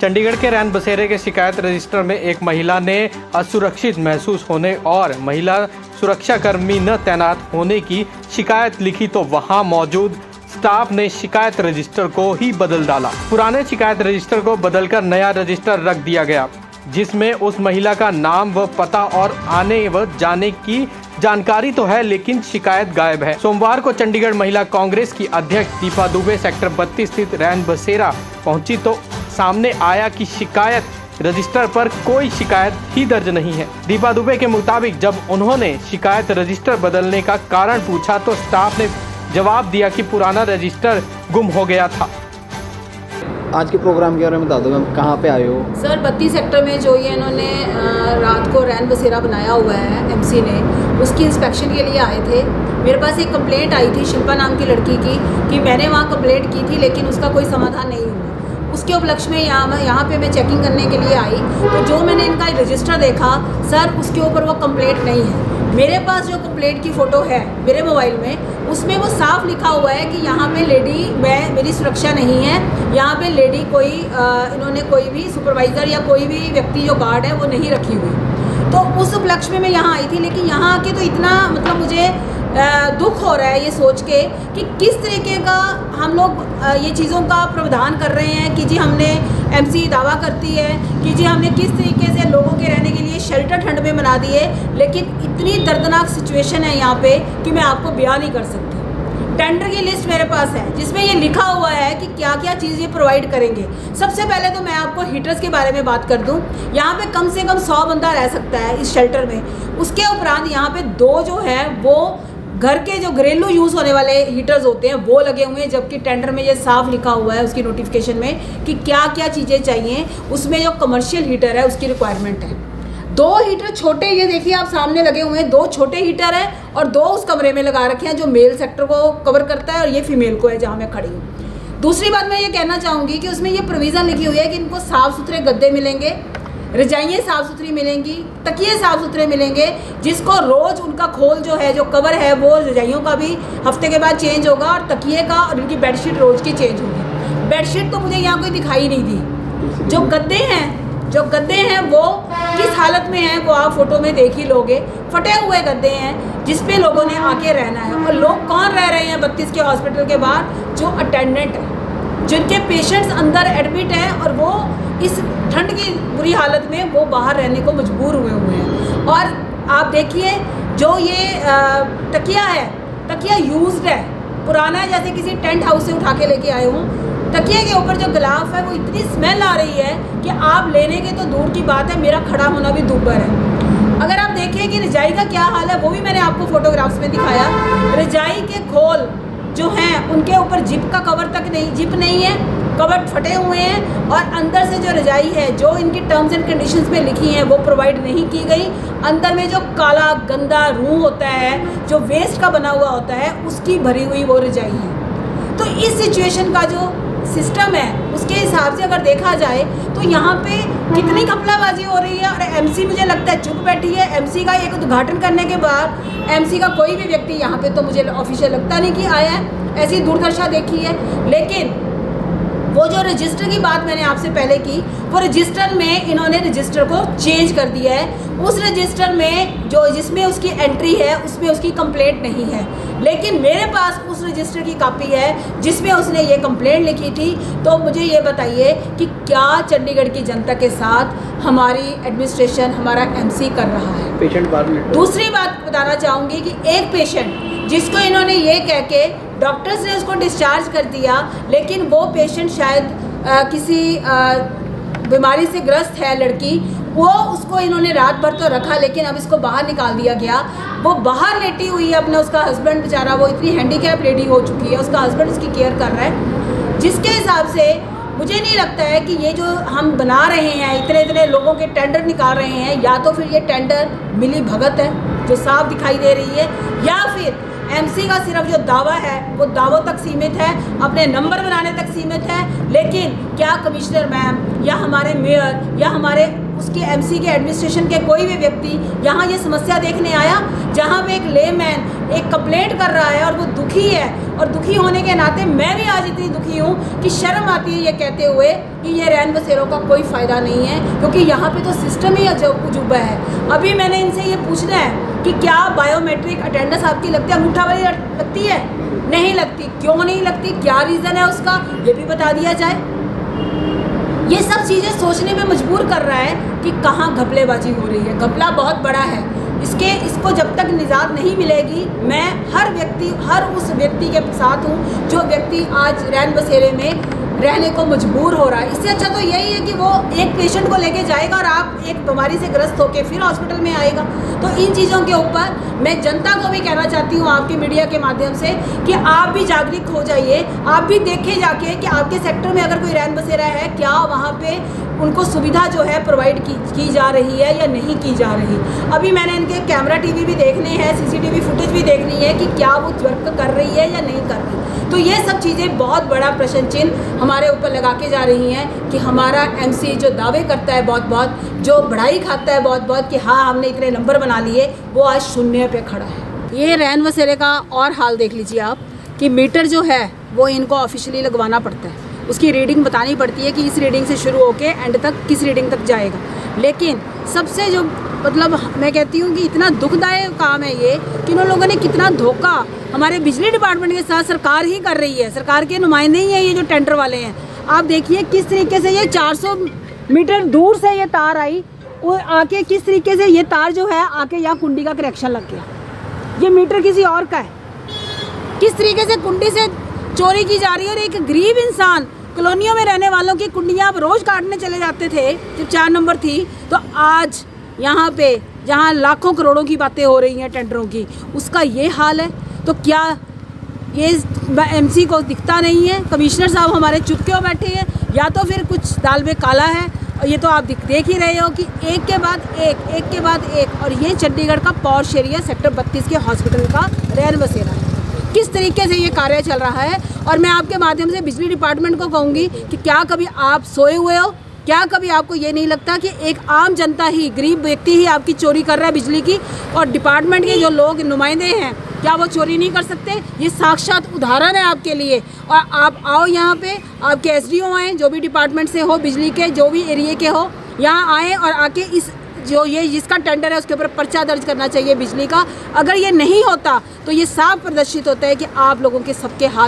चंडीगढ़ के रैन बसेरे के शिकायत रजिस्टर में एक महिला ने असुरक्षित महसूस होने और महिला सुरक्षाकर्मी न तैनात होने की शिकायत लिखी तो वहां मौजूद स्टाफ ने शिकायत रजिस्टर को ही बदल डाला। पुराने शिकायत रजिस्टर को बदलकर नया रजिस्टर रख दिया गया, जिसमें उस महिला का नाम व पता और आने व जाने की जानकारी तो है, लेकिन शिकायत गायब है। सोमवार को चंडीगढ़ महिला कांग्रेस की अध्यक्ष दीपा दुबे सेक्टर 32 स्थित रैन बसेरा पहुंची तो सामने आया कि शिकायत रजिस्टर पर कोई शिकायत ही दर्ज नहीं है। दीपा दुबे के मुताबिक जब उन्होंने शिकायत रजिस्टर बदलने का कारण पूछा तो स्टाफ ने जवाब दिया कि पुराना रजिस्टर गुम हो गया था। आज के प्रोग्राम के बारे में बता दो मैम, कहाँ पे आए हो? सर 32 सेक्टर में जो ये इन्होंने रात को रैन बसेरा बनाया हुआ है एमसी ने, उसकी इंस्पेक्शन के लिए आए थे। मेरे पास एक कंप्लेंट आई थी शिल्पा नाम की लड़की की कि मैंने वहाँ कंप्लेंट की थी लेकिन उसका कोई समाधान नहीं हुआ। उसके उपलक्ष्य में यहाँ पे मैं चेकिंग करने के लिए आई तो जो मैंने इनका रजिस्टर देखा सर, उसके ऊपर वो कंप्लेंट नहीं है। मेरे पास जो कंप्लेंट की फ़ोटो है मेरे मोबाइल में, उसमें वो साफ लिखा हुआ है कि यहाँ पे लेडी मेरी सुरक्षा नहीं है, यहाँ पे लेडी कोई इन्होंने कोई भी सुपरवाइज़र या कोई भी व्यक्ति जो गार्ड है वो नहीं रखी हुई। तो उस उपलक्ष्य में मैं यहाँ आई थी, लेकिन यहाँ आके तो इतना मतलब मुझे दुख हो रहा है ये सोच के कि किस तरीके का हम लोग ये चीज़ों का प्रावधान कर रहे हैं कि जी हमने एमसी दावा करती है कि जी हमने किस तरीके से लोगों के रहने के लिए शेल्टर ठंड में बना दिए, लेकिन इतनी दर्दनाक सिचुएशन है यहाँ पे कि मैं आपको बयान नहीं कर सकती। टेंडर की लिस्ट मेरे पास है जिसमें ये लिखा हुआ है कि क्या क्या चीज़ ये प्रोवाइड करेंगे। सबसे पहले तो मैं आपको हीटर्स के बारे में बात कर दूं। यहाँ पे कम से कम 100 बंदा रह सकता है इस शेल्टर में। उसके उपरांत यहाँ पे 2 जो है वो घर के जो घरेलू यूज़ होने वाले हीटर्स होते हैं वो लगे हुए हैं, जबकि टेंडर में ये साफ लिखा हुआ है उसकी नोटिफिकेशन में कि क्या क्या चीज़ें चाहिए। उसमें जो कमर्शियल हीटर है उसकी रिक्वायरमेंट है। 2 हीटर छोटे, ये देखिए आप सामने लगे हुए हैं, 2 छोटे हीटर हैं और 2 उस कमरे में लगा रखे हैं जो मेल सेक्टर को कवर करता है और ये फीमेल को है जहाँ मैं खड़ी हूँ। दूसरी बात मैं ये कहना चाहूँगी कि उसमें ये प्रोविज़न लिखी हुई है कि इनको साफ़ सुथरे गद्दे मिलेंगे, रजाइयाँ साफ़ सुथरी मिलेंगी, तकिए साफ़ सुथरे मिलेंगे, जिसको रोज़ उनका खोल जो है जो कवर है वो रजाइयों का भी हफ्ते के बाद चेंज होगा और तकिए का और इनकी बेडशीट रोज़ की चेंज होगी। बेडशीट तो मुझे यहाँ कोई दिखाई नहीं दी। जो गद्दे हैं वो किस हालत में हैं वो आप फोटो में देख ही लोगे। फटे हुए गद्दे हैं जिस पे लोगों ने आके रहना है। और लोग कौन रह रहे हैं 32 के हॉस्पिटल के बाहर? जो अटेंडेंट है, जिनके पेशेंट्स अंदर एडमिट हैं और वो इस ठंड की बुरी हालत में वो बाहर रहने को मजबूर हुए हैं। और आप देखिए जो ये तकिया है, तकिया यूज्ड है, पुराना है, जैसे किसी टेंट हाउस से उठा के लेके आए हूँ। तकिए के ऊपर जो गिलाफ है वो इतनी स्मेल आ रही है कि आप लेने के तो दूर की बात है, मेरा खड़ा होना भी दुभर है। अगर आप देखें कि रजाई का क्या हाल है वो भी मैंने आपको फोटोग्राफ्स में दिखाया। रजाई के खोल जो हैं उनके ऊपर जिप का कवर तक नहीं, जिप नहीं है, कवर फटे हुए हैं और अंदर से जो रजाई है जो इनकी टर्म्स एंड कंडीशंस में लिखी हैं वो प्रोवाइड नहीं की गई। अंदर में जो काला गंदा रूह होता है जो वेस्ट का बना हुआ होता है उसकी भरी हुई वो रजाई है। तो इस सिचुएशन का जो सिस्टम है उसके हिसाब से अगर देखा जाए तो यहाँ पे कितनी घपलाबाजी हो रही है। और एमसी मुझे लगता है चुप बैठी है। एमसी का एक उद्घाटन करने के बाद एमसी का कोई भी व्यक्ति यहाँ पे तो मुझे ऑफिशियल लगता नहीं कि आया है, ऐसी दुर्दशा देखी है। लेकिन वो जो रजिस्टर की बात मैंने आपसे पहले की, वो रजिस्टर में इन्होंने रजिस्टर को चेंज कर दिया है। उस रजिस्टर में जो जिसमें उसकी एंट्री है उसमें उसकी कंप्लेंट नहीं है, लेकिन मेरे पास उस रजिस्टर की कॉपी है जिसमें उसने ये कंप्लेंट लिखी थी। तो मुझे ये बताइए कि क्या चंडीगढ़ की जनता के साथ हमारी एडमिनिस्ट्रेशन, हमारा एमसी कर रहा है? पेशेंट बाद में दूसरी बात बताना चाहूँगी कि एक पेशेंट जिसको इन्होंने ये कह के डॉक्टर्स ने उसको डिस्चार्ज कर दिया, लेकिन वो पेशेंट शायद किसी बीमारी से ग्रस्त है लड़की, वो उसको इन्होंने रात भर तो रखा लेकिन अब इसको बाहर निकाल दिया गया। वो बाहर लेटी हुई है, अपना उसका हस्बैंड बेचारा, वो इतनी हैंडीकैप लेडी हो चुकी है, उसका हस्बैंड उसकी केयर कर रहा है। जिसके हिसाब से मुझे नहीं लगता है कि ये जो हम बना रहे हैं, इतने इतने लोगों के टेंडर निकाल रहे हैं, या तो फिर ये टेंडर मिली भगत है जो साफ दिखाई दे रही है, या फिर एमसी का सिर्फ जो दावा है वो दावों तक सीमित है, अपने नंबर बनाने तक सीमित है। लेकिन क्या कमिश्नर मैम या हमारे मेयर या हमारे उसके एमसी के एडमिनिस्ट्रेशन के कोई भी व्यक्ति यहाँ ये समस्या देखने आया, जहाँ पे एक लेमैन एक कंप्लेंट कर रहा है और वो दुखी है, और दुखी होने के नाते मैं भी आज इतनी दुखी हूँ कि शर्म आती है ये कहते हुए कि ये रैन बसेरों का कोई फ़ायदा नहीं है, क्योंकि यहाँ पे तो सिस्टम ही अजूबा है। अभी मैंने इनसे ये पूछना है कि क्या बायोमेट्रिक अटेंडेंस आपकी लगती है, अंगूठा वाली लगती है? नहीं लगती। क्यों नहीं लगती, क्या रीज़न है उसका, ये भी बता दिया जाए। ये सब चीज़ें सोचने में मजबूर कर रहा है कि कहाँ घपलेबाजी हो रही है। घपला बहुत बड़ा है, इसको जब तक निजात नहीं मिलेगी, मैं हर उस व्यक्ति के साथ हूँ जो व्यक्ति आज रैन बसेरे में रहने को मजबूर हो रहा है। इससे अच्छा तो यही है कि वो एक पेशेंट को लेके जाएगा और आप एक बीमारी से ग्रस्त होकर फिर हॉस्पिटल में आएगा। तो इन चीज़ों के ऊपर मैं जनता को भी कहना चाहती हूँ आपके मीडिया के माध्यम से कि आप भी जागरूक हो जाइए, आप भी देखें जाके कि आपके सेक्टर में अगर कोई रैन बसेरा है, क्या वहाँ पे उनको सुविधा जो है प्रोवाइड की जा रही है या नहीं की जा रही। अभी मैंने इनके कैमरा टीवी भी देखने हैं, सीसीटीवी फुटेज भी देखनी है कि क्या वो वर्क कर रही है या नहीं कर रही। तो ये सब चीज़ें बहुत बड़ा प्रश्न चिन्ह हमारे ऊपर लगा के जा रही हैं कि हमारा एमसी जो दावे करता है बहुत जो बढ़ाई खाता है बहुत कि हाँ हमने इतने नंबर बना लिए, वो आज शून्य पे खड़ा है। ये रैन बसेरे का और हाल देख लीजिए आप कि मीटर जो है वो इनको ऑफिशियली लगवाना पड़ता है, उसकी रीडिंग बतानी पड़ती है कि इस रीडिंग से शुरू होके एंड तक किस रीडिंग तक जाएगा। लेकिन सबसे जो मतलब मैं कहती हूँ कि इतना दुखदायक काम है ये कि उन लोगों ने कितना धोखा हमारे बिजली डिपार्टमेंट के साथ सरकार ही कर रही है। सरकार के नुमाइंदे ही हैं ये जो टेंडर वाले हैं। आप देखिए किस तरीके से ये 400 मीटर दूर से ये तार आई और आके किस तरीके से ये तार जो है आके यहाँ कुंडी का कनेक्शन लग गया। ये मीटर किसी और का है, किस tरीके से कुंडी से चोरी की जा रही है। और एक गरीब इंसान, कॉलोनियों में रहने वालों की कुंडियाँ आप रोज़ काटने चले जाते थे जब 4 नंबर थी, तो आज यहाँ पे जहाँ लाखों करोड़ों की बातें हो रही हैं टेंडरों की, उसका ये हाल है। तो क्या ये एमसी को दिखता नहीं है? कमिश्नर साहब हमारे चुप क्यों बैठे हैं? या तो फिर कुछ दाल में काला है। और ये तो आप देख ही रहे हो कि एक के बाद एक और ये चंडीगढ़ का पॉश एरिया सेक्टर 32 के हॉस्पिटल का रैन बसेरा है। किस तरीके से ये कार्य चल रहा है। और मैं आपके माध्यम से बिजली डिपार्टमेंट को कहूँगी कि क्या कभी आप सोए हुए हो? क्या कभी आपको ये नहीं लगता कि एक आम जनता ही, गरीब व्यक्ति ही आपकी चोरी कर रहा है बिजली की, और डिपार्टमेंट के जो लोग नुमाइंदे हैं क्या वो चोरी नहीं कर सकते? ये साक्षात उदाहरण है आपके लिए। और आप आओ यहाँ पे, आपके एसडीओ आए, जो भी डिपार्टमेंट से हो, बिजली के जो भी एरिया के हो, यहाँ आए और आके इस जो ये जिसका टेंडर है उसके ऊपर पर्चा दर्ज करना चाहिए बिजली का। अगर ये नहीं होता तो ये साफ प्रदर्शित होता है कि आप लोगों के सबके हाथ